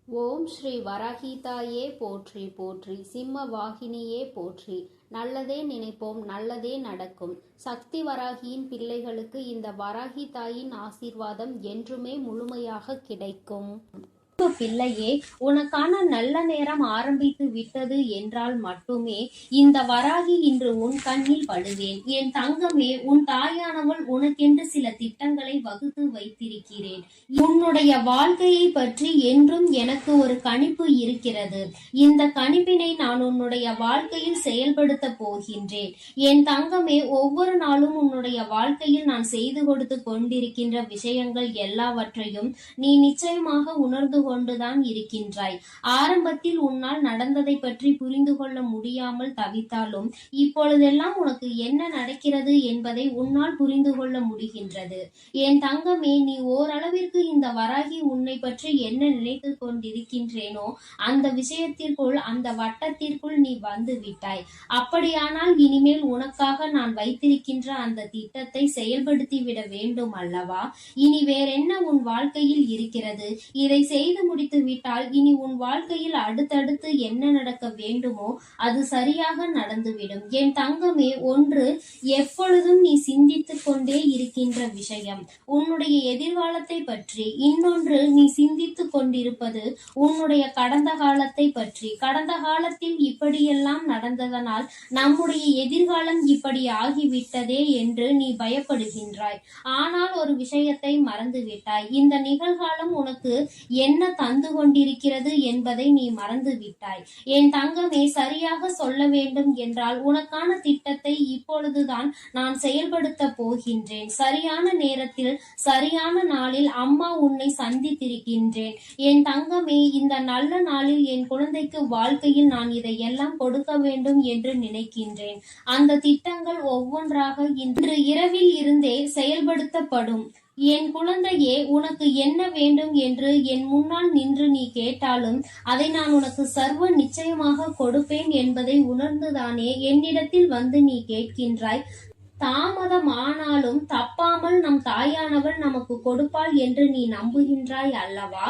ஓம் ஸ்ரீ வராகிதாயே போற்றி போற்றி, சிம்ம வாகினியே போற்றி. நல்லதே நினைப்போம், நல்லதே நடக்கும். சக்தி வராகியின் பிள்ளைகளுக்கு இந்த வராகி தாயின் ஆசீர்வாதம் என்றுமே முழுமையாக கிடைக்கும். பிள்ளையே, உனக்கான நல்ல நேரம் ஆரம்பித்து விட்டது என்றால் மட்டுமே இந்த வராகி இன்று உன் கண்ணில் படுவேன். என் தங்கமே, உன் தாயானவள் உனக்கென்று சில திட்டங்களை வகுத்து வைத்திருக்கிறேன். உன்னுடைய வாழ்க்கையை பற்றி என்றும் எனக்கு ஒரு கணிப்பு இருக்கிறது. இந்த கணிப்பினை நான் உன்னுடைய வாழ்க்கையில் செயல்படுத்த போகின்றேன். என் தங்கமே, ஒவ்வொரு நாளும் உன்னுடைய வாழ்க்கையில் நான் செய்து கொடுத்து கொண்டிருக்கின்ற விஷயங்கள் எல்லாவற்றையும் நீ நிச்சயமாக உணர்ந்து கொண்டுதான் இருக்கின்றாய். ஆரம்பத்தில் உன்னால் நடந்ததை பற்றி புரிந்து கொள்ள முடியாமல் தவித்தாலும் இப்பொழுதெல்லாம் உனக்கு என்ன நடக்கிறது என்பதை உன்னால் புரிந்து கொள்ள முடிகின்றது. என் தங்கமே, நீ ஓரளவிற்கு இந்த வராகி உன்னை பற்றி என்ன நினைத்து கொண்டிருக்கின்றேனோ அந்த விஷயத்திற்குள், அந்த வட்டத்திற்குள் நீ வந்து விட்டாய். அப்படியானால் இனிமேல் உனக்காக நான் வைத்திருக்கின்ற அந்த திட்டத்தை செயல்படுத்திவிட வேண்டும் அல்லவா? இனி வேறென்ன உன் வாழ்க்கையில் இருக்கிறது? இதை செய்து முடித்து விட்டால் இனி உன் வாழ்க்கையில் அடுத்தடுத்து என்ன நடக்க வேண்டுமோ அது சரியாக நடந்துவிடும். என் தங்கமே, ஒன்று எப்பொழுதும் நீ சிந்தித்துக் கொண்டே இருக்கின்ற விஷயம் உன்னுடைய எதிர்காலத்தை பற்றி, இன்னொன்று நீ சிந்தித்துக் கொண்டிருப்பது உன்னுடைய கடந்த காலத்தை பற்றி. கடந்த காலத்தில் இப்படியெல்லாம் நடந்ததனால் நம்முடைய எதிர்காலம் இப்படி ஆகிவிட்டதே என்று நீ பயப்படுகின்றாய். ஆனால் ஒரு விஷயத்தை மறந்துவிட்டாய். இந்த நிகழ்காலம் உனக்கு என்ன தந்து கொண்டிருக்கிறது என்பதை நீ மறந்து விட்டாய். என் தங்கமே, சரியாக சொல்ல வேண்டும் என்றால் உனக்கான திட்டத்தை இப்பொழுதுதான் நான் செயல்படுத்த போகின்றேன். சரியான நேரத்தில், சரியான நாளில் அம்மா உன்னை சந்தித்திருக்கின்றேன். என் தங்கமே, இந்த நல்ல நாளில் என் குழந்தைக்கு வாழ்க்கையில் நான் இதையெல்லாம் கொடுக்க வேண்டும் என்று நினைக்கின்றேன். அந்த திட்டங்கள் ஒவ்வொன்றாக இன்று இரவில் இருந்தே செயல்படுத்தப்படும். என் குழந்தையே, உனக்கு என்ன வேண்டும் என்று என் முன்னால் நின்று நீ கேட்டாலும் அதை நான் உனக்கு சர்வ நிச்சயமாக கொடுப்பேன் என்பதை உணர்ந்துதானே என்னிடத்தில் வந்து நீ கேட்கின்றாய். தாமதம் ஆனாலும் தப்பாமல் நம் தாயானவள் நமக்கு கொடுப்பாள் என்று நீ நம்புகின்றாய் அல்லவா?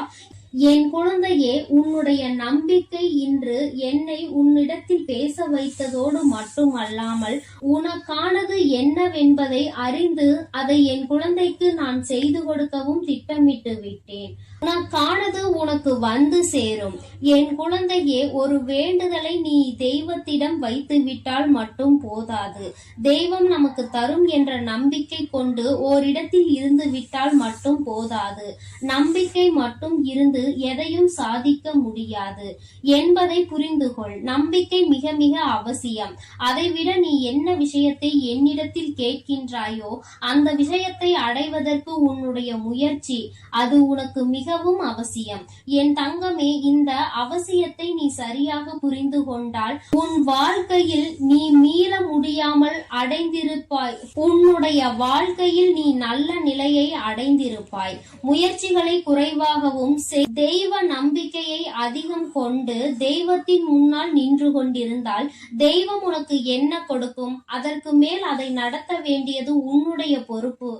என் குழந்தையே, உன்னுடைய நம்பிக்கை இன்று என்னை உன்னிடத்தில் பேச வைத்ததோடு மட்டுமல்லாமல் உனக்கானது என்னவென்பதை அறிந்து அதை என் குழந்தைக்கு நான் செய்து கொடுக்கவும் திட்டமிட்டு விட்டேன். உனக்கானது உனக்கு வந்து சேரும். என் குழந்தையே, ஒரு வேண்டுதலை நீ தெய்வத்திடம் வைத்து விட்டால் மட்டும் போதாது. தெய்வம் நமக்கு தரும் என்ற நம்பிக்கை கொண்டு ஓரிடத்தில் இருந்து விட்டால் மட்டும் போதாது. நம்பிக்கை மட்டும் இருந்து எதையும் சாதிக்க முடியாது என்பதை புரிந்து கொள். நம்பிக்கை மிக மிக அவசியம். அதைவிட நீ என்ன விஷயத்தை என்னிடத்தில் கேட்கின்றாயோ அந்த விஷயத்தை அடைவதற்கு உன்னுடைய முயற்சி, அது உனக்கு மிகவும் அவசியம். என் தங்கமே, இந்த அவசியத்தை நீ சரியாக புரிந்து கொண்டால் உன் வாழ்க்கையில் நீ மீள முடியாமல் அடைந்திருப்பாய். உன்னுடைய வாழ்க்கையில் நீ நல்ல நிலையை அடைந்திருப்பாய். முயற்சிகளை குறைவாகவும் தெய்வ நம்பிக்கையை அதிகம் கொண்டு தெய்வத்தின் முன்னால் நின்று கொண்டிருந்தால் தெய்வம் உனக்கு என்ன கொடுக்கும்? அதற்கு மேல் அதை நடத்த வேண்டியது உன்னுடைய பொறுப்பு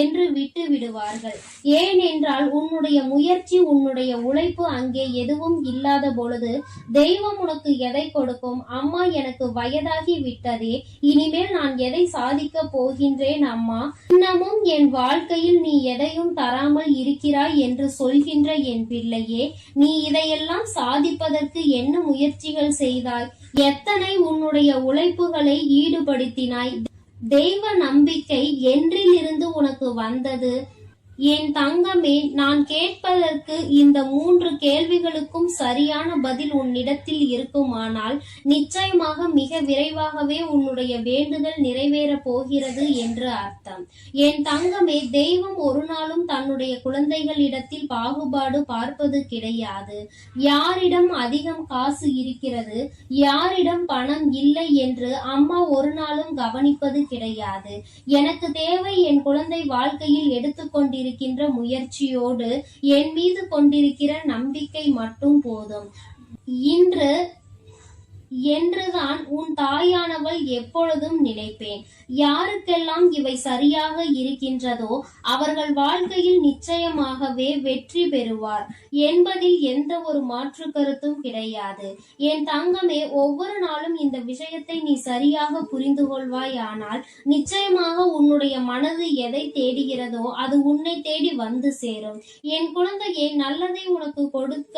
என்று விட்டு விடுவார்கள். ஏனென்றால் உன்னுடைய முயற்சி, உன்னுடைய உழைப்பு அங்கே எதுவும் இல்லாத பொழுது தெய்வம் உனக்கு எதை கொடுக்கும்? அம்மா, எனக்கு வயதாகி விட்டதே, இனிமேல் நான் எதை சாதிக்க போகின்றேன் அம்மா? இன்னமும் என் வாழ்க்கையில் நீ எதையும் தராமல் இருக்கிறாய் என்று சொல்கின்ற என் பிள்ளையே, நீ இதையெல்லாம் சாதிப்பதற்கு என்ன முயற்சிகள் செய்தாய்? எத்தனை உன்னுடைய உழைப்புகளை ஈடுபடுத்தினாய்? தெய்வ நம்பிக்கை என்றிலிருந்து உனக்கு வந்தது? என் தங்கமே, நான் கேட்பதற்கு இந்த 3 கேள்விகளுக்கும் சரியான பதில் உன்னிடத்தில் இருக்குமானால் நிச்சயமாக மிக விரைவாகவே உன்னுடைய வேண்டுதல் நிறைவேற போகிறது என்று அர்த்தம். என் தங்கமே, தெய்வம் ஒரு நாளும் தன்னுடைய குழந்தைகளிடத்தில் பாகுபாடு பார்ப்பது கிடையாது. யாரிடம் அதிகம் காசு இருக்கிறது, யாரிடம் பணம் இல்லை என்று அம்மா ஒரு நாளும் கவனிப்பது கிடையாது. எனக்கு தேவை என் குழந்தை வாழ்க்கையில் எடுத்துக்கொண்டிருக்கின்ற முயற்சியோடு என் மீது கொண்டிருக்கிற நம்பிக்கை மட்டும் போதும். இன்று என்றுதான் உன் தாயானவள் எப்பொழுதும் நினைப்பேன். யாருக்கெல்லாம் இவை சரியாக இருக்கின்றதோ அவர்கள் வாழ்க்கையில் நிச்சயமாகவே வெற்றி பெறுவார் என்பதில் எந்த ஒரு மாற்று கருத்தும் கிடையாது. என் தங்கமே, ஒவ்வொரு நாளும் இந்த விஷயத்தை நீ சரியாக புரிந்து கொள்வாயானால் நிச்சயமாக உன்னுடைய மனது எதை தேடுகிறதோ அது உன்னை தேடி வந்து சேரும். என் குழந்தையை, நல்லதை உனக்கு கொடுக்க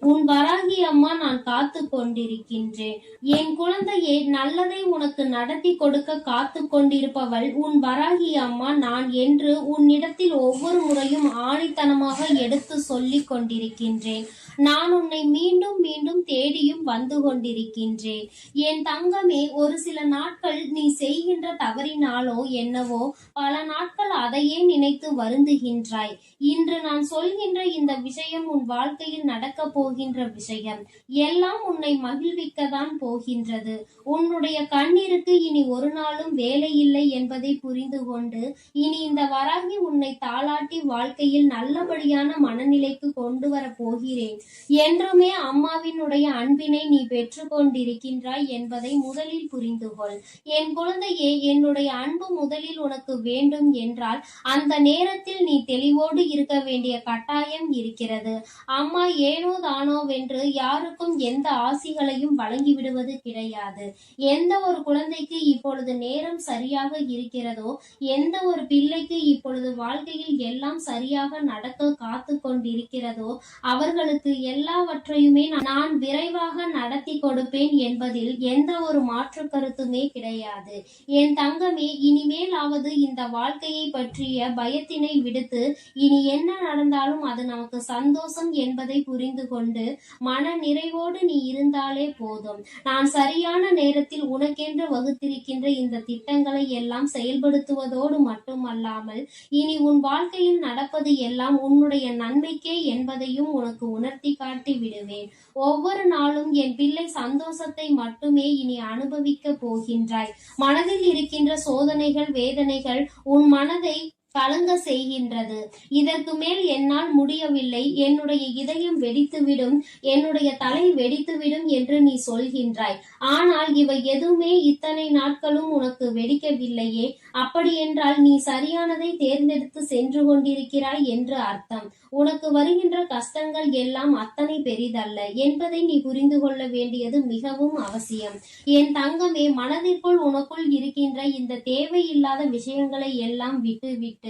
உன் வராகி அம்மா நான் காத்து கொண்டிருக்கின்றேன். என் குழந்தையே, நல்லதை உனக்கு நடத்தி கொடுக்க காத்து கொண்டிருப்பவள் உன் வராகி அம்மா நான் என்று உன்னிடத்தில் ஒவ்வொரு முறையும் ஆணித்தனமாக எடுத்து சொல்லிக் கொண்டிருக்கின்றேன். நான் உன்னை மீண்டும் மீண்டும் தேடியும் வந்து கொண்டிருக்கின்றேன். என் தங்கமே, ஒரு சில நாட்கள் நீ செய்கின்ற தவறினாலோ என்னவோ பல நாட்கள் அதையே நினைத்து வருந்துகின்றாய். இன்று நான் சொல்கின்ற இந்த விஷயம் உன் வாழ்க்கையில் நடக்க போகின்ற விஷயம். எல்லாம் உன்னை மகிழ்விக்கத்தான் போகின்றது. உன்னுடைய கண்ணீருக்கு இனி ஒரு நாளும் வேலை இல்லை என்பதை புரிந்து கொண்டு இனி இந்த வராகி உன்னை தாளாட்டி வாழ்க்கையில் நல்லபடியான மனநிலைக்கு கொண்டு வர போகிறேன். என்றுமே அம்மாவினுடைய அன்பினை நீ பெற்று கொண்டிருக்கின்றாய் என்பதை முதலில் புரிந்து கொள். என் குழந்தையே, என்னுடைய அன்பு முதலில் உனக்கு வேண்டும் என்றால் அந்த நேரத்தில் நீ தெளிவோடு இருக்க வேண்டிய கட்டாயம் இருக்கிறது. அம்மா ஏனோ தானோவென்று யாருக்கும் எந்த ஆசிகளையும் வழங்கிவிடுவது கிடையாது. எந்த ஒரு குழந்தைக்கு இப்பொழுது நேரம் சரியாக இருக்கிறதோ, எந்த ஒரு பிள்ளைக்கு இப்பொழுது வாழ்க்கையில் எல்லாம் சரியாக நடக்க காத்து கொண்டிருக்கிறதோ அவர்களுக்கு எல்லாவற்றையுமே நான் விரைவாக நடத்தி கொடுப்பேன் என்பதில் எந்த ஒரு மாற்று கருத்துமே கிடையாது. என் தங்கமே, இனிமேலாவது இந்த வாழ்க்கையை பற்றிய பயத்தினை விடுத்து இனி என்ன நடந்தாலும் அது நமக்கு சந்தோஷம் என்பதை புரிந்து கொண்டு மன நிறைவோடு நீ இருந்தாலே போதும். நான் சரியான நேரத்தில் உனக்கென்று வகுத்திருக்கின்ற இந்த திட்டங்களை எல்லாம் செயல்படுத்துவதோடு மட்டுமல்லாமல் இனி உன் வாழ்க்கையில் நடப்பது எல்லாம் உன்னுடைய நன்மைக்கே என்பதையும் உனக்கு உணர்த்தி காட்டி விடுவேன். ஒவ்வொரு நாளும் என் பிள்ளை சந்தோஷத்தை மட்டுமே இனி அனுபவிக்க போகின்றாய். மனதில் இருக்கின்ற சோதனைகள், வேதனைகள் உன் மனதை கலங்க செய்கின்றது. இதற்கு மேல் என்னால் முடியவில்லை, என்னுடைய இதயம் வெடித்துவிடும், என்னுடைய தலை வெடித்துவிடும் என்று நீ சொல்கின்றாய். ஆனால் இவை எதுவுமே இத்தனை நாட்களும் உனக்கு வெடிக்கவில்லையே. அப்படி என்றால் நீ சரியானதை தேர்ந்தெடுத்து சென்று கொண்டிருக்கிறாய் என்று அர்த்தம். உனக்கு வருகின்ற கஷ்டங்கள் எல்லாம் அத்தனை பெரிதல்ல என்பதை நீ புரிந்து கொள்ள வேண்டியது மிகவும் அவசியம். என் தங்கமே, மனதிற்குள் உனக்குள் இருக்கின்ற இந்த தேவையில்லாத விஷயங்களை எல்லாம் விட்டு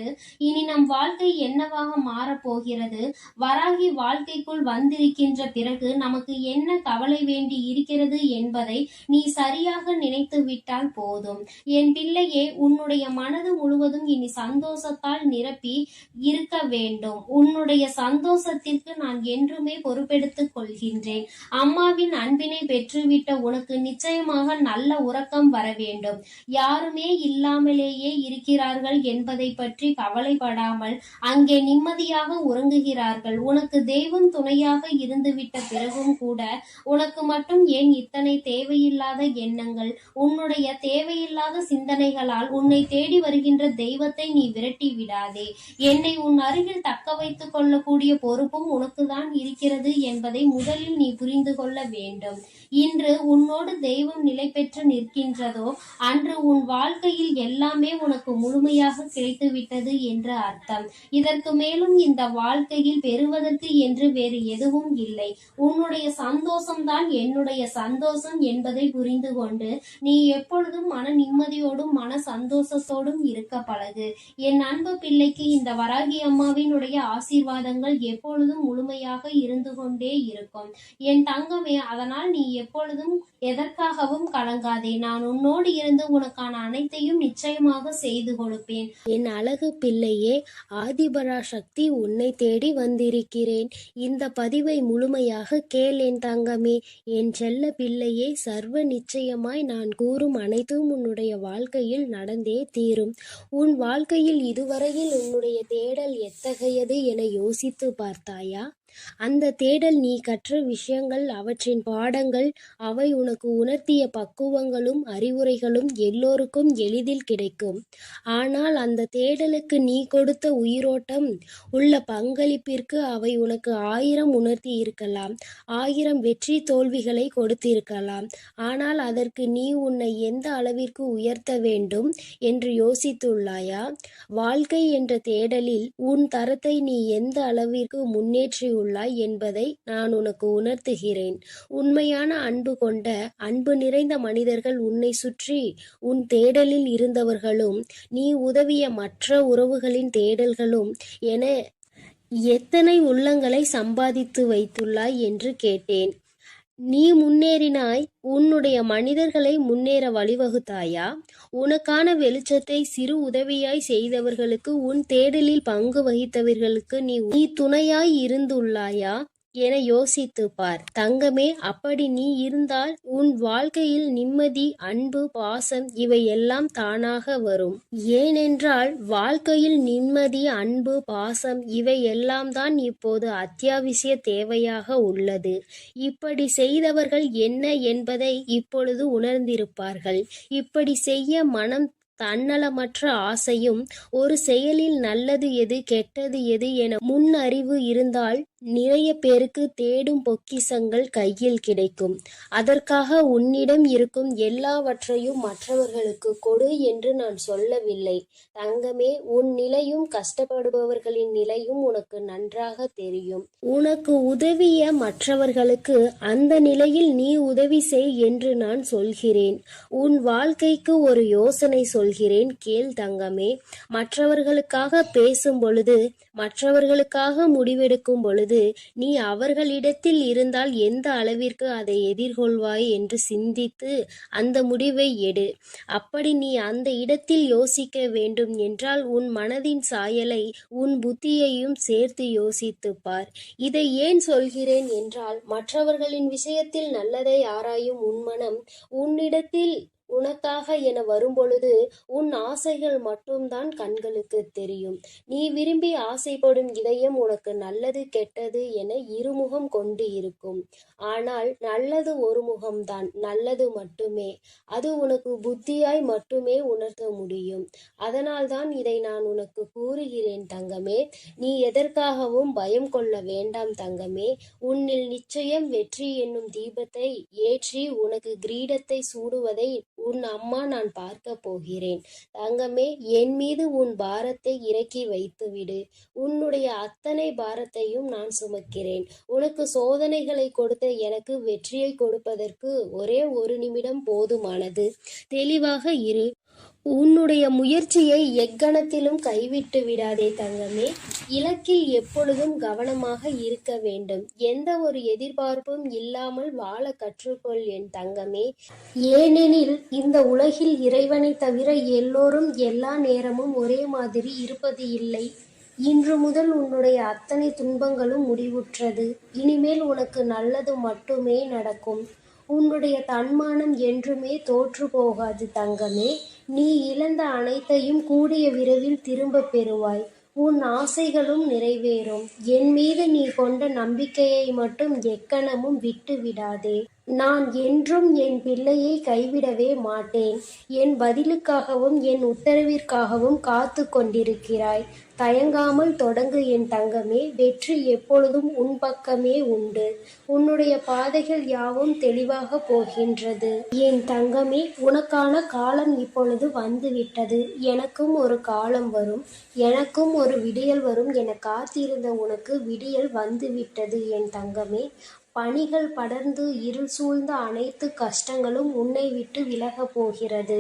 இனி நம் வாழ்க்கை என்னவாக மாறப்போகிறது, வராகி வாழ்க்கைக்குள் வந்திருக்கின்ற பிறகு நமக்கு என்ன கவலை வேண்டி இருக்கிறது என்பதை நீ சரியாக நினைத்து விட்டால் போதும். என் பிள்ளையே, உன்னுடைய மனது முழுவதும் இனி சந்தோஷத்தால் நிரப்பி இருக்க வேண்டும். உன்னுடைய சந்தோஷத்திற்கு நான் என்றுமே பொறுப்பெடுத்துக் கொள்கின்றேன். அம்மாவின் அன்பினை பெற்றுவிட்ட உனக்கு நிச்சயமாக நல்ல உறக்கம் வர வேண்டும். யாருமே இல்லாமலேயே இருக்கிறார்கள் என்பதை பற்றி கவலைப்படாமல் அங்கே நிம்மதியாக உறங்குகிறார்கள். உனக்கு தெய்வம் துணையாக இருந்துவிட்ட பிறகும் கூட உனக்கு மட்டும் ஏன் இத்தனை தேவையில்லாத எண்ணங்கள்? உன்னுடைய தேவையில்லாத சிந்தனைகளால் உன்னை தேடி வருகின்ற தெய்வத்தை நீ விரட்டி விடாதே. என்னை உன் அருகில் தக்க வைத்துக் கொள்ளக்கூடிய பொறுப்பும் உனக்குதான் இருக்கிறது என்பதை முதலில் நீ புரிந்து கொள்ள வேண்டும். இன்று உன்னோடு தெய்வம் நிலை பெற்று நிற்கின்றதோ அன்று உன் வாழ்க்கையில் எல்லாமே உனக்கு முழுமையாக கிடைத்துவிட்டது என்று அர்த்தம். இதற்கு மேலும் இந்த வாழ்க்கையில் பெறுவதற்கு என்று வேறு எதுவும் இல்லை. உன்னுடைய சந்தோஷம்தான் என்னுடைய சந்தோஷம் என்பதை புரிந்து கொண்டு நீ எப்பொழுதும் மன நிம்மதியோடும் மன சந்தோஷத்தோடும் இருக்க பழகு. என் அன்பு பிள்ளைக்கு இந்த வராகி அம்மாவினுடைய ஆசீர்வாதங்கள் எப்பொழுதும் முழுமையாக இருந்து கொண்டே இருக்கும். என் தங்கமே, அதனால் நீ எப்பொழுதும் எதற்காகவும் கலங்காதே. நான் உன்னோடு இருந்து உனக்கான அனைத்தையும் நிச்சயமாக செய்து கொடுப்பேன். என் அழகு பிள்ளையே, ஆதிபராசக்தி உன்னை தேடி வந்திருக்கிறேன். இந்த பதிவை முழுமையாக கேள் என் தங்கமே. என் செல்ல பிள்ளையே, சர்வ நிச்சயமாய் நான் கூறும் அனைத்தும் உன்னுடைய வாழ்க்கையில் நடந்தே தீரும். உன் வாழ்க்கையில் இதுவரையில் உன்னுடைய தேடல் எத்தகையது என யோசித்து பார்த்தாயா? அந்த தேடல் நீ கற்ற விஷயங்கள், அவற்றின் பாடங்கள், அவை உனக்கு உணர்த்திய பக்குவங்களும் அறிவுரைகளும் எல்லோருக்கும் எளிதில் கிடைக்கும். ஆனால் அந்த தேடலுக்கு நீ கொடுத்த உயிரோட்டம் உள்ள பங்களிப்பிற்கு அவை உனக்கு 1000 உணர்த்தி இருக்கலாம், 1000 வெற்றி தோல்விகளை கொடுத்திருக்கலாம். ஆனால் அதற்கு நீ உன்னை எந்த அளவிற்கு உயர்த்த வேண்டும் என்று யோசித்துள்ளாயா? வாழ்க்கை என்ற தேடலில் உன் தரத்தை நீ எந்த அளவிற்கு முன்னேற்றியுள்ளாய் என்பதை நான் உனக்கு உணர்த்துகிறேன். உண்மையான அன்பு கொண்ட, அன்பு நிறைந்த மனிதர்கள் உன்னை சுற்றி உன் தேடலில் இருந்தவர்களும், நீ உதவிய மற்ற உறவுகளின் தேடல்களும் என எத்தனை உள்ளங்களை சம்பாதித்து வைத்துள்ளாய் என்று கேட்டேன். நீ முன்னேறினாய். உன்னுடைய மனிதர்களை முன்னேற வழிவகுத்தாயா? உனக்கான வெளிச்சத்தை சிறு உதவியாய் செய்தவர்களுக்கு, உன் தேடலில் பங்கு வகித்தவர்களுக்கு நீ துணையாய் இருந்துள்ளாயா என யோசித்துப் பார். தங்கமே, அப்படி நீ இருந்தால் உன் வாழ்க்கையில் நிம்மதி, அன்பு, பாசம் இவை எல்லாம் தானாக வரும். ஏனென்றால் வாழ்க்கையில் நிம்மதி, அன்பு, பாசம் இவை எல்லாம் தான் இப்போது அத்தியாவசிய தேவையாக உள்ளது. இப்படி செய்தவர்கள் என்ன என்பதை இப்பொழுது உணர்ந்திருப்பார்கள். இப்படி செய்ய மனம் தன்னலமற்ற ஆசையும், ஒரு செயலில் நல்லது எது கெட்டது எது என முன் அறிவு இருந்தால் நிறைய பேருக்கு தேடும் பொக்கிஷங்கள் கையில் கிடைக்கும். அதற்காக உன்னிடம் இருக்கும் எல்லாவற்றையும் மற்றவர்களுக்கு கொடு என்று நான் சொல்லவில்லை. தங்கமே, உன் நிலையும் கஷ்டப்படுபவர்களின் நிலையும் உனக்கு நன்றாக தெரியும். உனக்கு உதவிய மற்றவர்களுக்கு அந்த நிலையில் நீ உதவி செய் என்று நான் சொல்கிறேன். உன் வாழ்க்கைக்கு ஒரு யோசனை சொல்கிறேன், கேள் தங்கமே. மற்றவர்களுக்காக பேசும் பொழுது, மற்றவர்களுக்காக முடிவெடுக்கும் பொழுது நீ அவர்களிடத்தில் இருந்தால் எந்த அளவிற்கு அதை எதிர்கொள்வாய் என்று சிந்தித்து அந்த முடிவை எடு. அப்படி நீ அந்த இடத்தில் யோசிக்க வேண்டும் என்றால் உன் மனதின் சாயலை, உன் புத்தியையும் சேர்த்து யோசித்துப் பார். இதை ஏன் சொல்கிறேன் என்றால், மற்றவர்களின் விஷயத்தில் நல்லதை ஆராயும் உன் மனம் உன்னிடத்தில் உனக்காக என வரும்பொழுது உன் ஆசைகள் மட்டும்தான் கண்களுக்கு தெரியும். நீ விரும்பி ஆசைப்படும் இதயம் உனக்கு நல்லது கெட்டது என இருமுகம் கொண்டு இருக்கும். ஆனால் நல்லது ஒரு முகம்தான், நல்லது மட்டுமே. அது உனக்கு புத்தியாய் மட்டுமே உணர்த்த முடியும். அதனால்தான் இதை நான் உனக்கு கூறுகிறேன் தங்கமே. நீ எதற்காகவும் பயம் கொள்ள வேண்டாம் தங்கமே. உன்னில் நிச்சயம் வெற்றி என்னும் தீபத்தை ஏற்றி உனக்கு கிரீடத்தை சூடுவதை உன் அம்மா நான் பார்க்க போகிறேன். தங்கமே, என் மீது உன் பாரத்தை இறக்கி வைத்துவிடு. உன்னுடைய அத்தனை பாரத்தையும் நான் சுமக்கிறேன். உனக்கு சோதனைகளை கொடுத்த எனக்கு வெற்றியை கொடுப்பதற்கு ஒரே ஒரு நிமிடம் போதுமானது. தெளிவாக இரு. உன்னுடைய முயற்சியை எக்கணத்திலும் கைவிட்டு விடாதே தங்கமே. இலக்கில் எப்பொழுதும் கவனமாக இருக்க வேண்டும். எந்த ஒரு எதிர்பார்ப்பும் இல்லாமல் வாழ கற்றுக்கொள் என் தங்கமே. ஏனெனில் இந்த உலகில் இறைவனை தவிர எல்லோரும் எல்லா நேரமும் ஒரே மாதிரி இருப்பது இல்லை. இன்று முதல் உன்னுடைய அத்தனை துன்பங்களும் முடிவுற்றது. இனிமேல் உனக்கு நல்லது மட்டுமே நடக்கும். உன்னுடைய தன்மானம் என்றுமே தோற்று போகாது தங்கமே. நீ இழந்த அனைத்தையும் கூடிய விரைவில் திரும்ப பெறுவாய். உன் ஆசைகளும் நிறைவேறும். என் மீது நீ கொண்ட நம்பிக்கையை மட்டும் எக்கணமும் விட்டு விடாதே. நான் என்றும் என் பிள்ளையை கைவிடவே மாட்டேன். என் பதிலுக்காகவும் என் உத்தரவிற்காகவும் காத்து கொண்டிருக்கிறாய். தயங்காமல் தொடங்கு என் தங்கமே. வெற்றி எப்பொழுதும் உன் பக்கமே உண்டு. உன்னுடைய பாதைகள் யாவும் தெளிவாக போகின்றது என் தங்கமே. உனக்கான காலம் இப்பொழுது வந்துவிட்டது. எனக்கும் ஒரு காலம் வரும், எனக்கும் ஒரு விடியல் வரும் என காத்திருந்த உனக்கு விடியல் வந்துவிட்டது என் தங்கமே. பனிகள் படர்ந்து இருள் சூழ்ந்த அனைத்து கஷ்டங்களும் உன்னை விட்டு விலகப் போகிறது.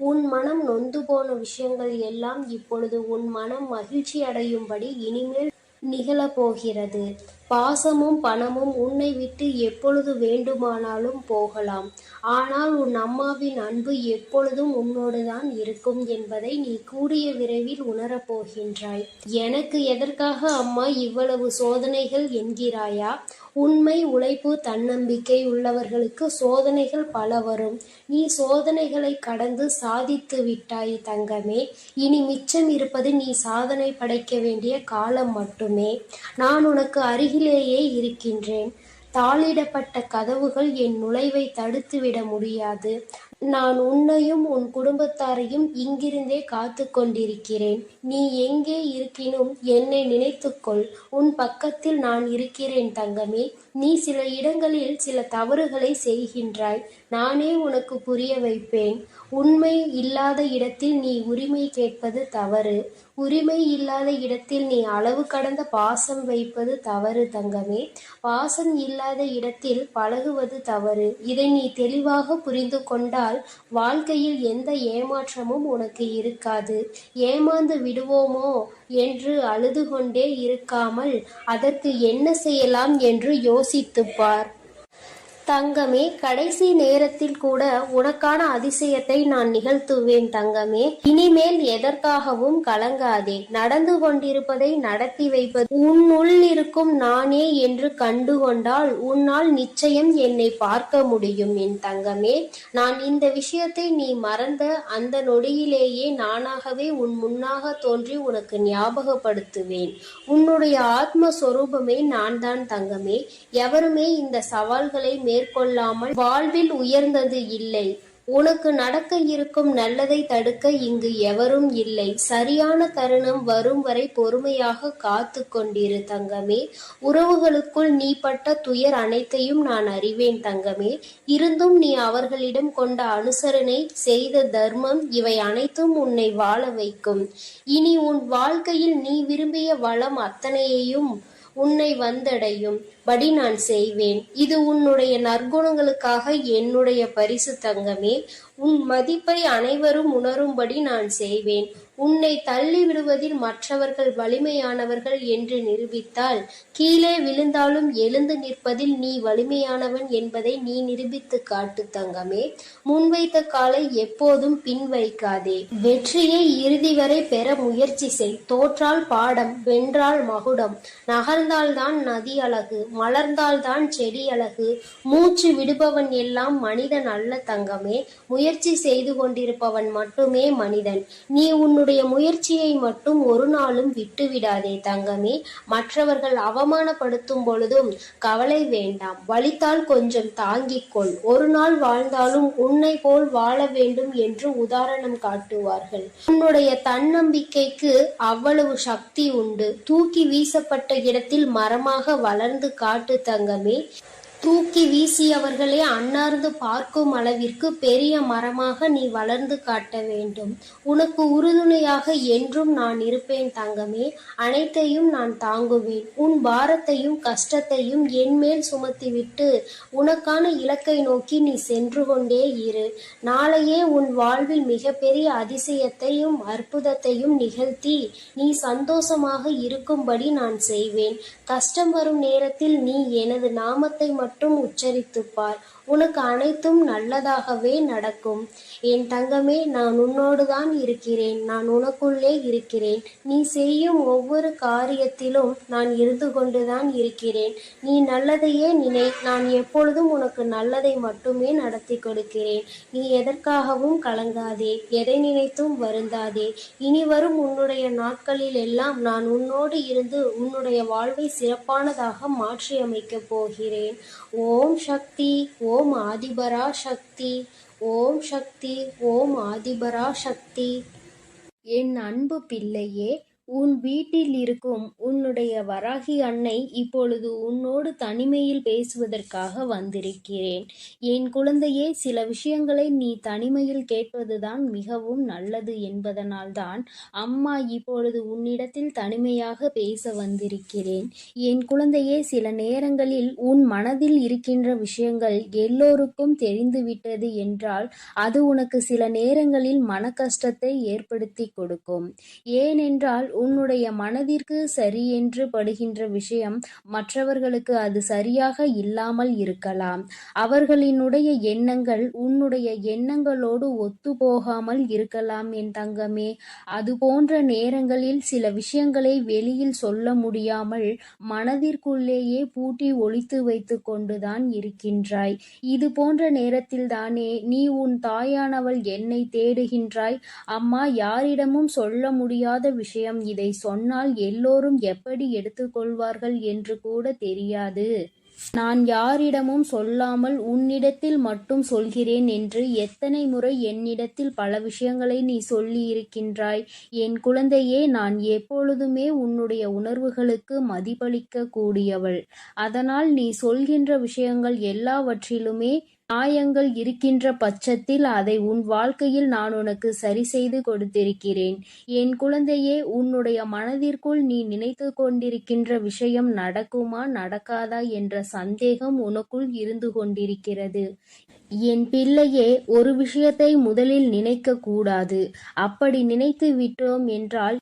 உன் மனம் நொந்து போன விஷயங்கள் எல்லாம் இப்பொழுது உன் மனம் மகிழ்ச்சி அடையும்படி இனிமேல் நிகழப்போகிறது. பாசமும் பணமும் உன்னை விட்டு எப்பொழுது வேண்டுமானாலும் போகலாம். ஆனால் உன் அம்மாவின் அன்பு எப்பொழுதும் உன்னோடுதான் இருக்கும் என்பதை நீ கூடிய விரைவில் உணரப்போகின்றாய். எனக்கு எதற்காக அம்மா இவ்வளவு சோதனைகள் என்கிறாயா? உண்மை, உழைப்பு, தன்னம்பிக்கை உள்ளவர்களுக்கு சோதனைகள் பல வரும். நீ சோதனைகளை கடந்து சாதித்து விட்டாய் தங்கமே. இனி மிச்சம் இருப்பது நீ சாதனை படைக்க வேண்டிய காலம் மட்டுமே. நான் உனக்கு அருகில் அருகிலேயே இருக்கின்றேன். தாளிடப்பட்ட கதவுகள் என் நுழைவை தடுத்துவிட முடியாது. நான் உன்னையும் உன் குடும்பத்தாரையும் இங்கிருந்தே காத்துக் கொண்டிருக்கிறேன். நீ எங்கே இருக்கினும் என்னை நினைத்துக்கொள். உன் பக்கத்தில் நான் இருக்கிறேன் தங்கமே. நீ சில இடங்களில் சில தவறுகளை செய்கின்றாய். நானே உனக்கு புரிய வைப்பேன். உண்மை இல்லாத இடத்தில் நீ உரிமை கேட்பது தவறு. உரிமை இல்லாத இடத்தில் நீ அளவு கடந்த பாசம் வைப்பது தவறு தங்கமே. பாசம் இல்லாத இடத்தில் பழகுவது தவறு. இதை நீ தெளிவாக புரிந்து கொண்டால் வாழ்க்கையில் எந்த ஏமாற்றமும் உனக்கு இருக்காது. ஏமாந்து விடுவோமோ என்று அழுது கொண்டே இருக்காமல் அதற்கு என்ன செய்யலாம் என்று யோசித்துப் பார். தங்கமே, கடைசி நேரத்தில் கூட உனக்கான அதிசயத்தை நான் நிகழ்த்துவேன் தங்கமே. இனிமேல் எதற்காகவும் கலங்காதே. நடந்து கொண்டிருப்பதை நடத்தி வைப்பது உன்னுள் இருக்கும் நானே என்று கண்டுகொண்டால் உன்னால் நிச்சயம் என்னை பார்க்க முடியும் என் தங்கமே. நான் இந்த விஷயத்தை நீ மறந்த அந்த நொடியிலேயே நானாகவே உன் முன்னாக தோன்றி உனக்கு ஞாபகப்படுத்துவேன். உன்னுடைய ஆத்மஸ்வரூபமே நான் தான் தங்கமே. எவருமே இந்த சவால்களை மேற்கொள்ளாமல் வாழ்வில் உயர்ந்தது இல்லை. உனக்கு நடக்க இருக்கும் நல்லதை தடுக்க இங்கு எவரும் இல்லை. சரியான தருணம் வரும் வரை பொறுமையாக காத்து கொண்டிரு தங்கமே. உறவுகளுக்குள் நீ பட்ட துயர் அனைத்தையும் நான் அறிவேன் தங்கமே. இருந்தும் நீ அவர்களிடம் கொண்ட அனுசரணை, செய்த தர்மம், இவை அனைத்தும் உன்னை வாழ வைக்கும். இனி உன் வாழ்க்கையில் நீ விரும்பிய வளம் அத்தனையையும் உன்னை வந்தடையும் படி நான் செய்வேன். இது உன்னுடைய நற்குணங்களுக்காக என்னுடைய பரிசு தங்கமே. உன் மதிப்பை அனைவரும் உணரும்படி நான் செய்வேன். உன்னை தள்ளி விடுவதில் மற்றவர்கள் வலிமையானவர்கள் என்று நிரூபித்தால், கீழே விழுந்தாலும் எழுந்து நிற்பதில் நீ வலிமையானவன் என்பதை நீ நிரூபித்து காட்டு தங்கமே. முன்வைத்த காலை எப்போதும் பின் வைக்காதே. வெற்றியை இறுதி வரை பெற முயற்சி செய். தோற்றால் பாடம், வென்றால் மகுடம். நகர்ந்தால்தான் நதி அழகு, மலர்ந்தால்தான் செடி அழகு. மூச்சு விடுபவன் எல்லாம் மனிதன் அல்ல தங்கமே. முயற்சி செய்து கொண்டிருப்பவன் மட்டுமே மனிதன். நீ உன்னுடைய முயற்சியை மட்டும் ஒரு நாளும் விட்டுவிடாதே தங்கமே. மற்றவர்கள் அவமானப்படுத்தும் பொழுதும் கவலை வேண்டாம். வலித்தால் கொஞ்சம் தாங்கிக்கொள். ஒரு நாள் வாழ்ந்தாலும் உன்னை போல் வாழ வேண்டும் என்று உதாரணம் காட்டுவார்கள். உன்னுடைய தன்னம்பிக்கைக்கு அவ்வளவு சக்தி உண்டு. தூக்கி வீசப்பட்ட இடத்தில் மரமாக வளர்ந்து காட்டு தங்கமே. தூக்கி வீசியவர்களே அன்னார்ந்து பார்க்கும் அளவிற்கு பெரிய மரமாக நீ வளர்ந்து காட்ட வேண்டும். உனக்கு உறுதுணையாக என்றும் நான் இருப்பேன் தங்கமே. அனைத்தையும் நான் தாங்குவேன். உன் பாரத்தையும் கஷ்டத்தையும் என்மேல் சுமத்திவிட்டு உனக்கான இலக்கை நோக்கி நீ சென்று கொண்டே இரு. நாளையே உன் வாழ்வில் மிகப்பெரிய அதிசயத்தையும் அற்புதத்தையும் நிகழ்த்தி நீ சந்தோஷமாக இருக்கும்படி நான் செய்வேன். கஷ்டம் வரும் நேரத்தில் நீ எனது நாமத்தை மட்டும் உச்சரித்துப் பார். உனக்கு அனைத்தும் நல்லதாகவே நடக்கும். என் தங்கமே, நான் உன்னோடு தான் இருக்கிறேன். நான் உனக்குள்ளே இருக்கிறேன். நீ செய்யும் ஒவ்வொரு காரியத்திலும் நான் இருந்து கொண்டுதான் இருக்கிறேன். நீ நல்லதையே நினை. நான் எப்பொழுதும் உனக்கு நல்லதை மட்டுமே நடத்தி கொடுக்கிறேன். நீ எதற்காகவும் கலங்காதே. எதை நினைத்தும் வருந்தாதே. இனி வரும் உன்னுடைய நாட்களில் எல்லாம் நான் உன்னோடு இருந்து உன்னுடைய வாழ்வை சிறப்பானதாக மாற்றி அமைக்கப் போகிறேன். ஓம் சக்தி, ஓம் ஆதிபரா சக்தி, ஓம் சக்தி, ஓம் ஆதிபரா சக்தி. என் அன்பு பிள்ளையே, உன் வீட்டில் இருக்கும் உன்னுடைய வராகி அன்னை இப்பொழுது உன்னோடு தனிமையில் பேசுவதற்காக வந்திருக்கிறேன். என் குழந்தையே, சில விஷயங்களை நீ தனிமையில் கேட்பதுதான் மிகவும் நல்லது என்பதனால்தான் அம்மா இப்பொழுது உன்னிடத்தில் தனிமையாக பேச வந்திருக்கிறேன். என் குழந்தையே, சில நேரங்களில் உன் மனதில் இருக்கின்ற விஷயங்கள் எல்லோருக்கும் தெரிந்துவிட்டது என்றால் அது உனக்கு சில நேரங்களில் மன கஷ்டத்தை ஏற்படுத்தி கொடுக்கும். ஏனென்றால் உன்னுடைய மனதிற்கு சரியென்று படுகின்ற விஷயம் மற்றவர்களுக்கு அது சரியாக இல்லாமல் இருக்கலாம். அவர்களினுடைய எண்ணங்கள் உன்னுடைய எண்ணங்களோடு ஒத்து போகாமல் இருக்கலாம் என் தங்கமே. அது போன்ற நேரங்களில் சில விஷயங்களை வெளியில் சொல்ல முடியாமல் மனதிற்குள்ளேயே பூட்டி ஒளித்து வைத்து கொண்டுதான் இருக்கின்றாய். இது போன்ற நேரத்தில்தானே நீ உன் தாயானவள் என்னை தேடுகின்றாய். அம்மா, யாரிடமும் சொல்ல முடியாத விஷயம் இதை சொன்னால் எல்லோரும் எப்படி எடுத்துக்கொள்வார்கள் என்று கூட தெரியாது. நான் யாரிடமும் சொல்லாமல் உன்னிடத்தில் மட்டும் சொல்கிறேன் என்று எத்தனை முறை என்னிடத்தில் பல விஷயங்களை நீ சொல்லியிருக்கின்றாய். என் குழந்தையே, நான் எப்பொழுதுமே உன்னுடைய உணர்வுகளுக்கு மதிப்பளிக்க கூடியவள். அதனால் நீ சொல்கின்ற விஷயங்கள் எல்லாவற்றிலுமே நியாயங்கள் இருக்கின்ற பட்சத்தில் அதை உன் வாழ்க்கையில் நான் உனக்கு சரி செய்து கொடுத்திருக்கிறேன். என் குழந்தையே, உன்னுடைய மனதிற்குள் நீ நினைத்து கொண்டிருக்கின்ற விஷயம் நடக்குமா நடக்காதா என்ற சந்தேகம் உனக்குள் இருந்து கொண்டிருக்கிறது. என் பிள்ளையே, ஒரு விஷயத்தை முதலில் நினைக்க கூடாது. அப்படி நினைத்து விட்டோம் என்றால்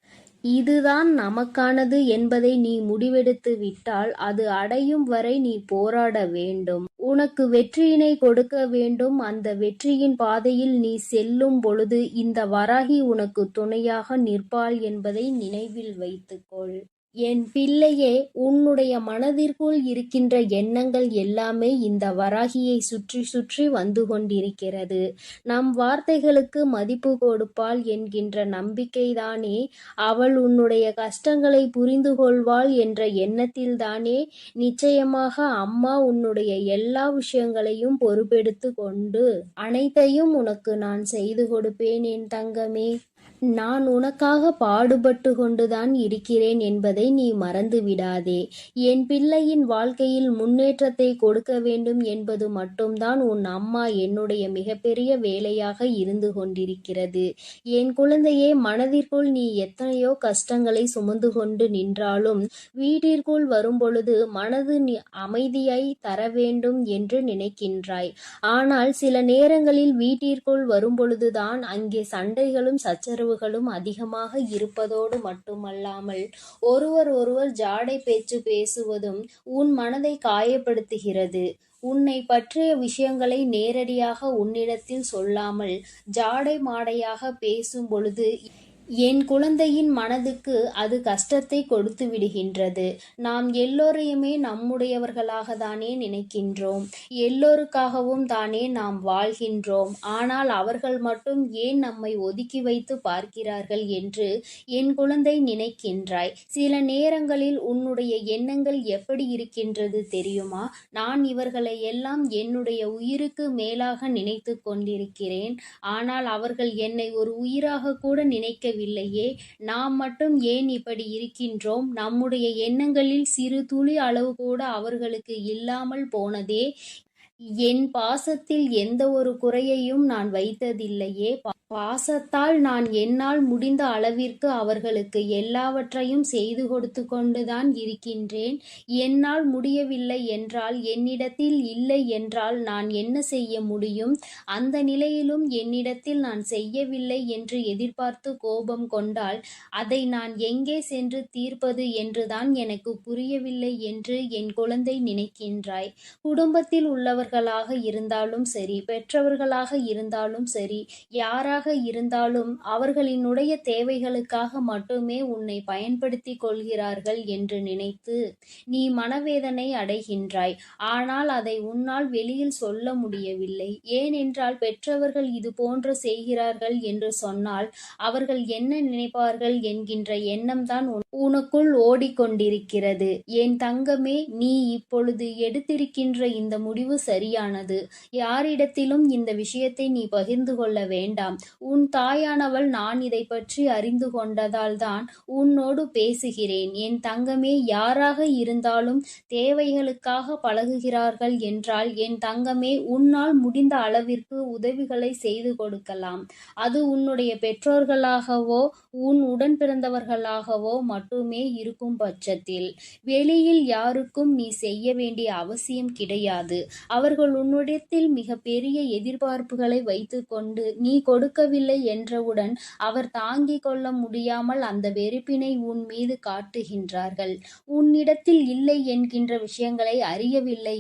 இதுதான் நமக்கானது என்பதை நீ முடிவெடுத்து விட்டால் அது அடையும் வரை நீ போராட வேண்டும். உனக்கு வெற்றியினை கொடுக்க வேண்டும். அந்த வெற்றியின் பாதையில் நீ செல்லும் பொழுது இந்த வராகி உனக்கு துணையாக நிற்பாள் என்பதை நினைவில் வைத்துக்கொள். என் பிள்ளையே, உன்னுடைய மனதிற்குள் இருக்கின்ற எண்ணங்கள் எல்லாமே இந்த வராகியை சுற்றி சுற்றி வந்து கொண்டிருக்கிறது. நம் வார்த்தைகளுக்கு மதிப்பு கொடுப்பாள் என்கின்ற நம்பிக்கைதானே, அவள் உன்னுடைய கஷ்டங்களை புரிந்து கொள்வாள் என்ற எண்ணத்தில்தானே நிச்சயமாக அம்மா உன்னுடைய எல்லா விஷயங்களையும் பொறுப்பெடுத்து கொண்டு அனைத்தையும் உனக்கு நான் செய்து கொடுப்பேன் என் தங்கமே. நான் உனக்காக பாடுபட்டு கொண்டுதான் இருக்கிறேன் என்பதை நீ மறந்து விடாதே. என் பிள்ளையின் வாழ்க்கையில் முன்னேற்றத்தை கொடுக்க வேண்டும் என்பது மட்டும்தான் உன் அம்மா என்னுடைய மிகப்பெரிய வேலையாக இருந்து கொண்டிருக்கிறது. என் குழந்தையே, மனதிற்குள் நீ எத்தனையோ கஷ்டங்களை சுமந்து கொண்டு நின்றாலும் வீட்டிற்குள் வரும்பொழுது மனது அமைதியை தர வேண்டும் என்று நினைக்கின்றாய். ஆனால் சில நேரங்களில் வீட்டிற்குள் வரும்பொழுதுதான் அங்கே சண்டைகளும் சச்சரவுகளும் அதிகமாக இருப்பதோடு மட்டுமல்லாமல் ஒருவர் ஜாடை பேச்சு பேசுவதும் உன் மனதை காயப்படுத்துகிறது. உன்னை பற்றிய விஷயங்களை நேரடியாக உன்னிடத்தில் சொல்லாமல் ஜாடை மாடையாக பேசும் பொழுது என் குழந்தையின் மனதுக்கு அது கஷ்டத்தை கொடுத்து விடுகின்றது. நாம் எல்லோரையுமே நம்முடையவர்களாக தானே நினைக்கின்றோம். எல்லோருக்காகவும் தானே நாம் வாழ்கின்றோம். ஆனால் அவர்கள் மட்டும் ஏன் நம்மை ஒதுக்கி வைத்து பார்க்கிறார்கள் என்று என் குழந்தை நினைக்கின்றாய். சில நேரங்களில் உன்னுடைய எண்ணங்கள் எப்படி இருக்கின்றது தெரியுமா? நான் இவர்களை எல்லாம் என்னுடைய உயிருக்கு மேலாக நினைத்து கொண்டிருக்கிறேன். ஆனால் அவர்கள் என்னை ஒரு உயிராக கூட நினைக்க இல்லையே. நாம் மட்டும் ஏன் இப்படி இருக்கின்றோம்? நம்முடைய எண்ணங்களில் சிறு துளி அளவு கூட அவர்களுக்கு இல்லாமல் போனதே. என் பாசத்தில் எந்த ஒரு குறையையும் நான் வைத்ததில்லையே. பாசத்தால் நான் என்னால் முடிந்த அளவிற்கு அவர்களுக்கு எல்லாவற்றையும் செய்து கொடுத்து கொண்டுதான் இருக்கின்றேன். என்னால் முடியவில்லை என்றால், என்னிடத்தில் இல்லை என்றால் நான் என்ன செய்ய முடியும்? அந்த நிலையிலும் என்னிடத்தில் நான் செய்யவில்லை என்று எதிர்பார்த்து கோபம் கொண்டால் அதை நான் எங்கே சென்று தீர்ப்பது என்றுதான் எனக்கு புரியவில்லை என்று என் குழந்தை நினைக்கின்றாய். குடும்பத்தில் உள்ளவர்களாக இருந்தாலும் சரி, பெற்றவர்களாக இருந்தாலும் சரி, யாராக இருந்தாலும் அவர்களினுடைய தேவைகளுக்காக மட்டுமே உன்னை பயன்படுத்தி கொள்கிறார்கள் என்று நினைத்து நீ மனவேதனை அடைகின்றாய். ஆனால் அதை உன்னால் வெளியில் சொல்ல முடியவில்லை. ஏனென்றால் பெற்றவர்கள் இது போன்று செய்கிறார்கள் என்று சொன்னால் அவர்கள் என்ன நினைப்பார்கள் என்கின்ற எண்ணம்தான் உனக்குள் ஓடிக்கொண்டிருக்கிறது. என் தங்கமே, நீ இப்பொழுது எடுத்திருக்கின்ற இந்த முடிவு சரியானது. யாரிடத்திலும் இந்த விஷயத்தை நீ பகிர்ந்து கொள்ள வேண்டாம். உன் தாயானவள் நான் இதை பற்றி அறிந்து கொண்டதால் தான் உன்னோடு பேசுகிறேன். என் தங்கமே, யாராக இருந்தாலும் தேவைகளுக்காக பழகுகிறார்கள் என்றால் என் தங்கமே, உன்னால் முடிந்த அளவிற்கு உதவிகளை செய்து கொடுக்கலாம். அது உன்னுடைய பெற்றோர்களாகவோ உன் உடன் பிறந்தவர்களாகவோ மட்டுமே இருக்கும் பட்சத்தில் வெளியில் யாருக்கும் நீ செய்ய வேண்டிய அவசியம் கிடையாது. அவர்கள் உன்னிடத்தில் மிக பெரிய எதிர்பார்ப்புகளை வைத்துக்கொண்டு நீ கொடுக்கவில்லை என்றவுடன் அவர் தாங்கிக் கொள்ள முடியாமல் அந்த வெறுப்பினை உன் மீது காட்டுகின்றார்கள். உன்னிடத்தில் இல்லை என்கின்ற விஷயங்களை அறியவில்லை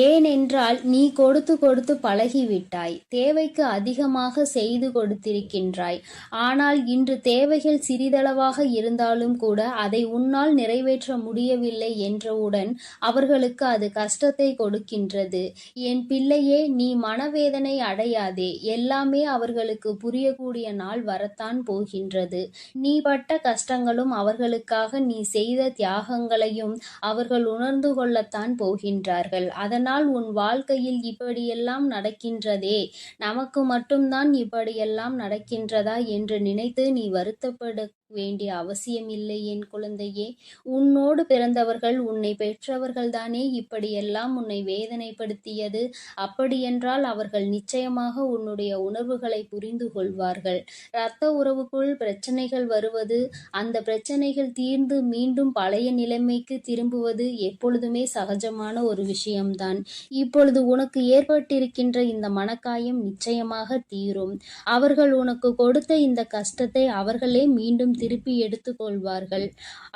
ஏனென்றால் நீ கொடுத்து கொடுத்து பழகிவிட்டாய். தேவைக்கு அதிகமாக செய்து கொடுத்திருக்கின்றாய். ஆனால் இன்று தேவைகள் சிறிதளவாக இருந்தாலும் கூட அதை உன்னால் நிறைவேற்ற முடியவில்லை என்றவுடன் அவர்களுக்கு அது கஷ்டத்தை கொடுக்கின்றது. என் பிள்ளையே, நீ மனவேதனை அடையாதே. எல்லாமே அவர்களுக்கு புரியக்கூடிய நாள் வரத்தான் போகின்றது. நீ பட்ட கஷ்டங்களும் அவர்களுக்காக நீ செய்த தியாகங்களையும் அவர்கள் உணர்ந்து கொள்ளத்தான் போகின்றார்கள். அதனால் உன் வாழ்க்கையில் இப்படியெல்லாம் நடக்கின்றதே, நமக்கு மட்டும்தான் இப்படியெல்லாம் நடக்கின்றதா என்று நினைத்து நீ வருத்தப்பட வேண்டிய அவசியமில்லை என் குழந்தையே. உன்னோடு பிறந்தவர்கள், உன்னை பெற்றவர்கள்தானே இப்படியெல்லாம் உன்னை வேதனைப்படுத்தியது. அப்படியென்றால் அவர்கள் நிச்சயமாக உன்னுடைய உணர்வுகளை புரிந்து கொள்வார்கள். இரத்த உறவுக்குள் பிரச்சனைகள் வருவது, அந்த பிரச்சனைகள் தீர்ந்து மீண்டும் பழைய நிலைமைக்கு திரும்புவது எப்பொழுதுமே சகஜமான ஒரு விஷயம்தான். இப்பொழுது உனக்கு ஏற்பட்டிருக்கின்ற இந்த மனக்காயம் நிச்சயமாக தீரும். அவர்கள் உனக்கு கொடுத்த இந்த கஷ்டத்தை அவர்களே மீண்டும் திருப்பி எடுத்துக் கொள்வார்கள்.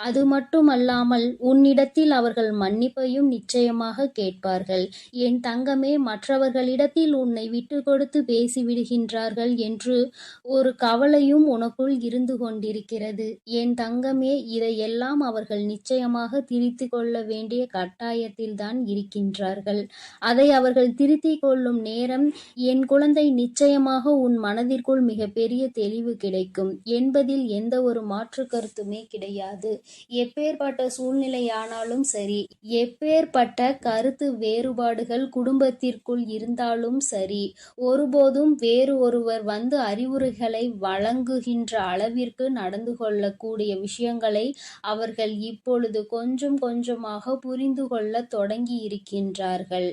அது மட்டுமல்லாமல் உன்னிடத்தில் அவர்கள் மன்னிப்பையும் நிச்சயமாக கேட்பார்கள். என் தங்கமே, மற்றவர்களிடத்தில் உன்னை விட்டு கொடுத்து பேசிவிடுகின்றார்கள் என்று ஒரு கவலையும் உனக்குள் இருந்து கொண்டிருக்கிறது. என் தங்கமே, இதையெல்லாம் அவர்கள் நிச்சயமாக திருத்திக் கொள்ள வேண்டிய கட்டாயத்தில்தான் இருக்கின்றார்கள். அதை அவர்கள் திருத்திக் கொள்ளும் நேரம் என் குழந்தை, நிச்சயமாக உன் மனதிற்குள் மிகப்பெரிய தெளிவு கிடைக்கும் என்பதில் எந்த ஒரு மாற்று கருத்துமே கிடையாது. எப்பேற்பட்ட சூழ்நிலையானாலும் சரி, எப்பேற்பட்ட கருத்து வேறுபாடுகள் குடும்பத்திற்குள் இருந்தாலும் சரி, ஒருபோதும் வேறு ஒருவர் வந்து அறிவுரைகளை வழங்குகின்ற அளவிற்கு நடந்து கொள்ளக்கூடிய விஷயங்களை அவர்கள் இப்பொழுது கொஞ்சம் கொஞ்சமாக புரிந்து கொள்ள தொடங்கி இருக்கின்றார்கள்.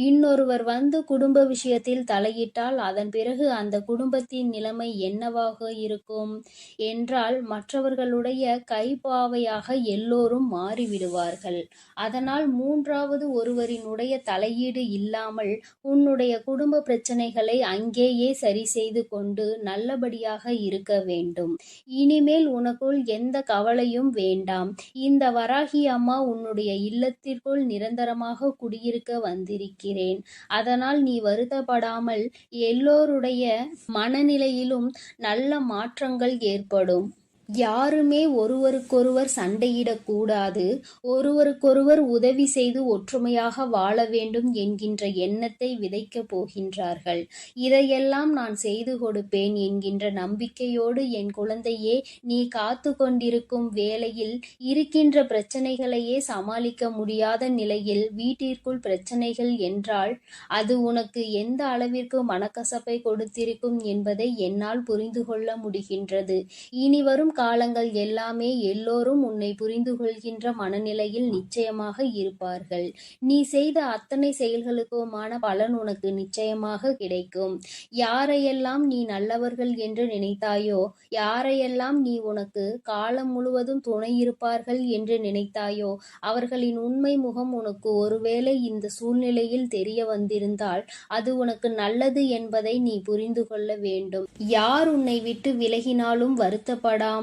இன்னொருவர் வந்து குடும்ப விஷயத்தில் தலையிட்டால் அதன் பிறகு அந்த குடும்பத்தின் நிலைமை என்னவாக இருக்கும் என்றால், மற்றவர்களுடைய கைப்பாவையாக எல்லோரும் மாறிவிடுவார்கள். அதனால் மூன்றாவது ஒருவரினுடைய தலையீடு இல்லாமல் உன்னுடைய குடும்ப பிரச்சனைகளை அங்கேயே சரி செய்து கொண்டு நல்லபடியாக இருக்க வேண்டும். இனிமேல் உனக்குள் எந்த கவலையும் வேண்டாம். இந்த வராகி அம்மா உன்னுடைய இல்லத்திற்குள் நிரந்தரமாக குடியிருக்க வந்திருக்கிறேன். அதனால் நீ வருத்தப்படாமல், எல்லோருடைய மனநிலையிலும் நல்ல மாற்றங்கள் ஏற்படும். யாருமே ஒருவருக்கொருவர் சண்டையிடக்கூடாது. ஒருவருக்கொருவர் உதவி செய்து ஒற்றுமையாக வாழ வேண்டும் என்கின்ற எண்ணத்தை விதைக்கப் போகின்றார்கள். இதையெல்லாம் நான் செய்து கொடுப்பேன் என்கின்ற நம்பிக்கையோடு என் குழந்தையே, நீ காத்து கொண்டிருக்கும் வேளையில் இருக்கின்ற பிரச்சனைகளையே சமாளிக்க முடியாத நிலையில் வீட்டிற்குள் பிரச்சனைகள் என்றால் அது உனக்கு எந்த அளவிற்கு மனக்கசப்பை கொடுத்திருக்கும் என்பதை என்னால் புரிந்து கொள்ள முடிகின்றது. இனி வரும் காலங்கள் எல்லாமே எல்லோரும் உன்னை புரிந்து கொள்கின்ற மனநிலையில் நிச்சயமாக இருப்பார்கள். நீ செய்த அத்தனை செயல்களுக்குமான பலன் உனக்கு நிச்சயமாக கிடைக்கும். யாரையெல்லாம் நீ நல்லவர்கள் என்று நினைத்தாயோ, யாரையெல்லாம் நீ உனக்கு காலம் முழுவதும் துணை இருப்பார்கள் என்று நினைத்தாயோ, அவர்களின் உண்மை முகம் உனக்கு ஒருவேளை இந்த சூழ்நிலையில் தெரிய வந்திருந்தால் அது உனக்கு நல்லது என்பதை நீ புரிந்து கொள்ள வேண்டும். யார் உன்னை விட்டு விலகினாலும் வருத்தப்படாமல்,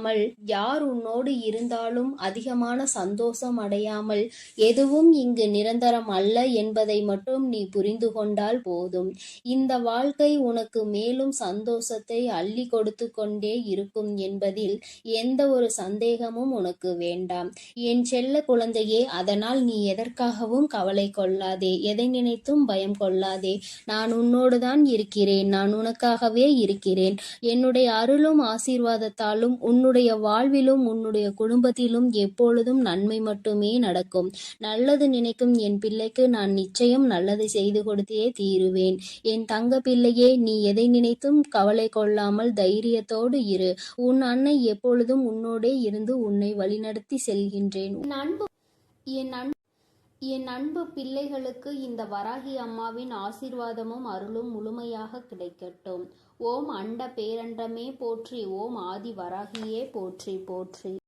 யார் உன்னோடு இருந்தாலும் அதிகமான சந்தோஷம் அடையாமல், எதுவும் இங்கு நிரந்தரம் அல்ல என்பதை மட்டும் நீ புரிந்து கொண்டால் போதும். இந்த வாழ்க்கை உனக்கு மேலும் சந்தோஷத்தை அள்ளி கொடுத்து கொண்டே இருக்கும் என்பதில் எந்த ஒரு சந்தேகமும் உனக்கு வேண்டாம் என் செல்ல குழந்தையே. அதனால் நீ எதற்காகவும் கவலை கொள்ளாதே, எதை நினைத்தும் பயம் கொள்ளாதே. நான் உன்னோடுதான் இருக்கிறேன். நான் உனக்காகவே இருக்கிறேன். என்னுடைய அருளும் ஆசீர்வாதத்தாலும் உன்னுடைய வாழ்விலும் உன்னுடைய குடும்பத்திலும் எப்பொழுதும் நன்மை மட்டுமே நடக்கும். நல்லது நினைக்கும் என் பிள்ளைக்கு நான் நிச்சயம் நல்லதை செய்து கொடுத்தே தீருவேன். என் தங்க பிள்ளையே, நீ எதை நினைத்தும் கவலை கொள்ளாமல் தைரியத்தோடு இரு. உன் அன்னை எப்பொழுதும் உன்னோடே இருந்து உன்னை வழிநடத்தி செல்கின்றேன். என் அன்பு பிள்ளைகளுக்கு இந்த வராகி அம்மாவின் ஆசீர்வாதமும் அருளும் முழுமையாக கிடைக்கட்டும். ஓம் அண்ட பேரண்டமே போற்றி. ஓம் ஆதி வராகியே போற்றி போற்றி.